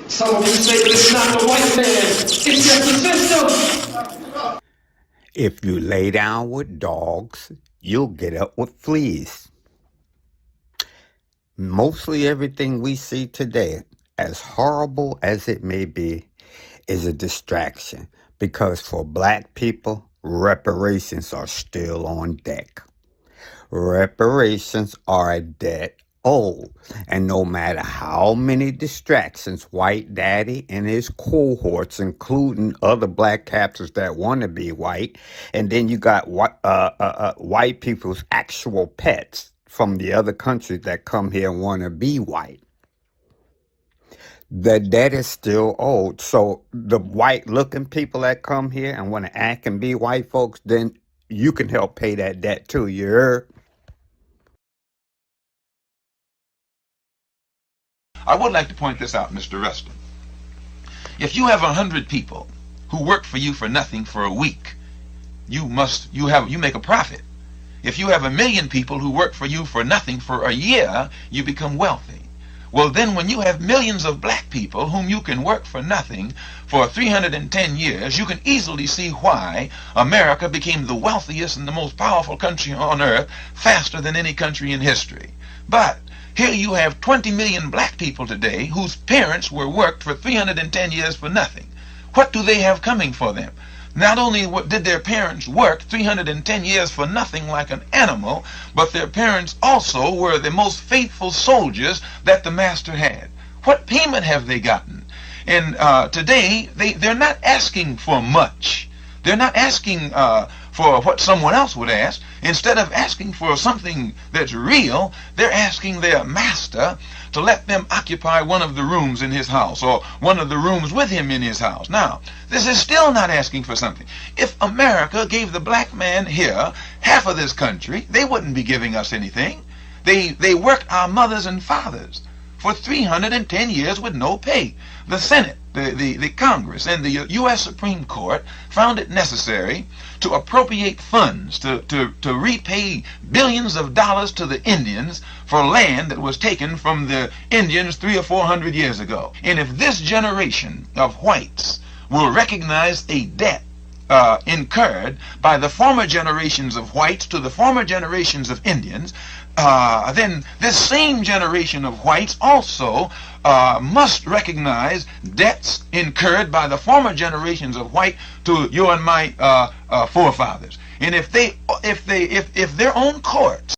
Some of you say that it's not the white man, it's just the system. If you lay down with dogs, you'll get up with fleas. Mostly everything we see today, as horrible as it may be, is a distraction, because for black people, reparations are still on deck. Reparations are a debt owed, and no matter how many distractions White Daddy and his cohorts, including other black captors that want to be white, and then you got white people's actual pets from the other countries that come here and want to be white. The debt is still owed. So the white-looking people that come here and want to act and be white folks, then you can help pay that debt too. You heard? I would like to point this out, Mr. Rustin. If you have 100 people who work for you for nothing for a week, you make a profit. If you have 1 million people who work for you for nothing for a year, you become wealthy. Well, then when you have millions of black people whom you can work for nothing for 310 years, you can easily see why America became the wealthiest and the most powerful country on earth faster than any country in history. But here you have 20 million black people today whose parents were worked for 310 years for nothing. What do they have coming for them? Not only did their parents work 310 years for nothing like an animal, but their parents also were the most faithful soldiers that the master had. What payment have they gotten? And today, they're not asking for much. They're not asking for what someone else would ask. Instead of asking for something that's real, they're asking their master to let them occupy one of the rooms in his house, or one of the rooms with him in his house. Now, this is still not asking for something. If America gave the black man here half of this country, they wouldn't be giving us anything. They worked our mothers and fathers for 310 years with no pay. The Senate, the Congress, and the U.S. Supreme Court found it necessary to appropriate funds to repay billions of dollars to the Indians for land that was taken from the Indians 300 or 400 years ago. And if this generation of whites will recognize a debt incurred by the former generations of whites to the former generations of Indians, then this same generation of whites also must recognize debts incurred by the former generations of white to you and my forefathers. And if their own courts